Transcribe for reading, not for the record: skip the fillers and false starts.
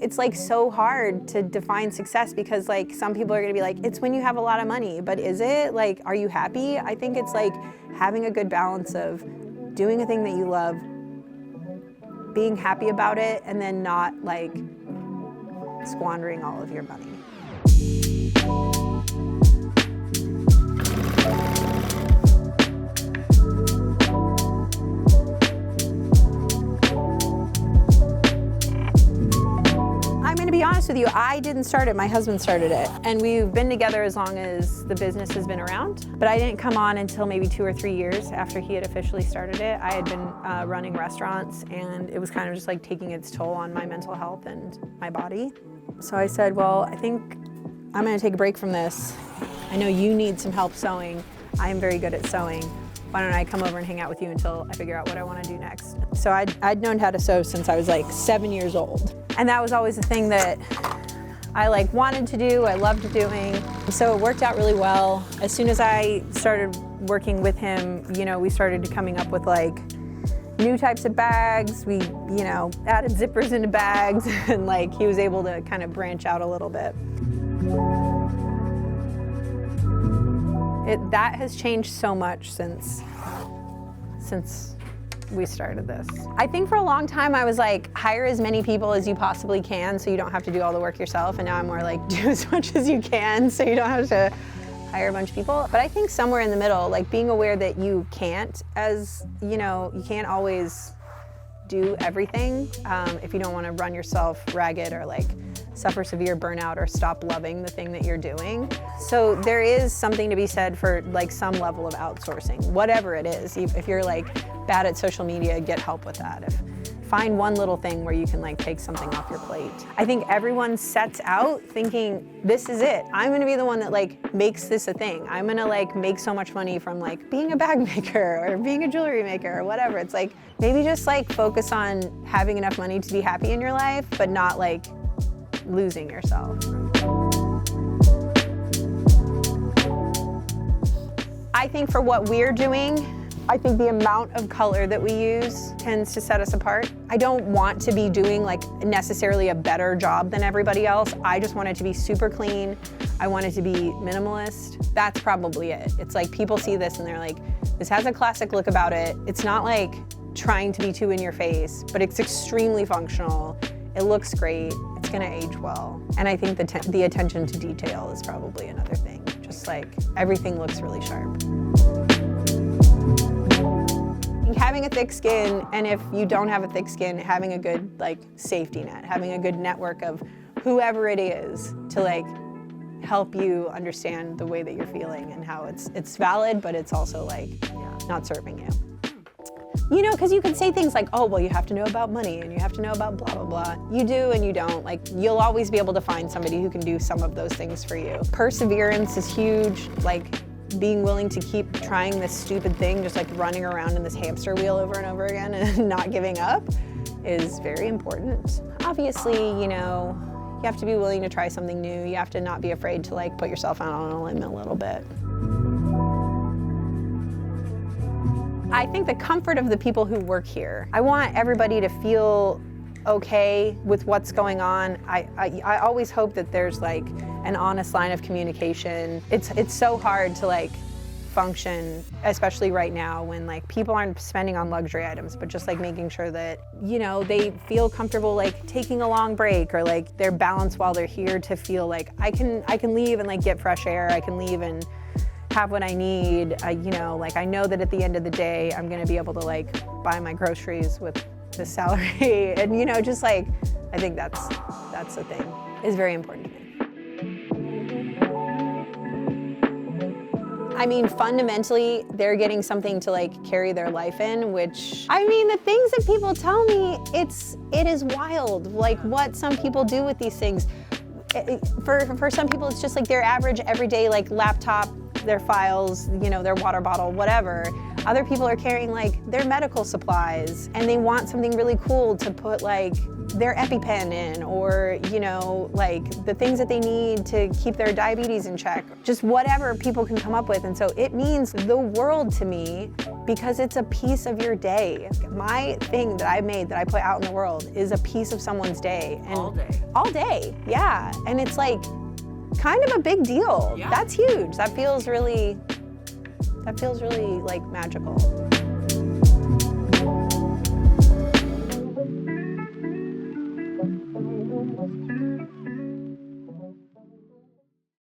it's like so hard to define success because like some people are gonna be like, it's when you have a lot of money, but is it? Like, are you happy? I think it's like having a good balance of doing a thing that you love, being happy about it, and then not like squandering all of your money. To be honest with you, I didn't start it, my husband started it. And we've been together as long as the business has been around. But I didn't come on until maybe 2 or 3 years after he had officially started it. I had been running restaurants and it was kind of just like taking its toll on my mental health and my body. So I said, well, I think I'm gonna take a break from this. I know you need some help sewing. I'm very good at sewing. Why don't I come over and hang out with you until I figure out what I want to do next? So I'd known how to sew since I was like 7 years old. And that was always the thing that I like wanted to do, I loved doing. So it worked out really well. As soon as I started working with him, you know, we started coming up with like new types of bags. We, you know, added zippers into bags and like he was able to kind of branch out a little bit. That has changed so much since we started this. I think for a long time I was like, hire as many people as you possibly can so you don't have to do all the work yourself, and now I'm more like, do as much as you can so you don't have to hire a bunch of people. But I think somewhere in the middle, like being aware that you can't, as you know, you can't always do everything if you don't want to run yourself ragged or like suffer severe burnout or stop loving the thing that you're doing. So there is something to be said for like some level of outsourcing, whatever it is. If you're like bad at social media, get help with that. Find one little thing where you can like take something off your plate. I think everyone sets out thinking, this is it. I'm gonna be the one that like makes this a thing. I'm gonna like make so much money from like being a bag maker or being a jewelry maker or whatever. It's like, maybe just like focus on having enough money to be happy in your life, but not like losing yourself. I think for what we're doing, I think the amount of color that we use tends to set us apart. I don't want to be doing like necessarily a better job than everybody else. I just want it to be super clean. I want it to be minimalist. That's probably it. It's like people see this and they're like, this has a classic look about it. It's not like trying to be too in your face, but it's extremely functional. It looks great. It's gonna age well. And I think the attention to detail is probably another thing. Just like everything looks really sharp. Having a thick skin, and if you don't have a thick skin, having a good like safety net, having a good network of whoever it is to like help you understand the way that you're feeling and how it's valid, but it's also like not serving you. You know, because you can say things like, oh, well, you have to know about money and you have to know about blah, blah, blah. You do and you don't. Like, you'll always be able to find somebody who can do some of those things for you. Perseverance is huge. Like, being willing to keep trying this stupid thing, just like running around in this hamster wheel over and over again and not giving up is very important. Obviously, you know, you have to be willing to try something new. You have to not be afraid to like put yourself out on a limb a little bit. I think the comfort of the people who work here. I want everybody to feel okay with what's going on. I always hope that there's like an honest line of communication. It's so hard to like function, especially right now when like people aren't spending on luxury items, but just like making sure that, you know, they feel comfortable like taking a long break or like they're balanced while they're here to feel like I can leave and like get fresh air. I can leave and have what I need. You know, like I know that at the end of the day, I'm gonna be able to like buy my groceries with the salary. And you know, just like, I think that's the thing. It's very important to me. I mean, fundamentally, they're getting something to like carry their life in, which, I mean, the things that people tell me, it is wild, like what some people do with these things. For some people, it's just like their average everyday like laptop, their files, you know, their water bottle, whatever. Other people are carrying like their medical supplies and they want something really cool to put like their EpiPen in, or, you know, like the things that they need to keep their diabetes in check. Just whatever people can come up with. And so it means the world to me because it's a piece of your day. My thing that I made that I put out in the world is a piece of someone's day. And all day. All day, yeah. And it's like kind of a big deal. Yeah. That's huge. That feels really like magical.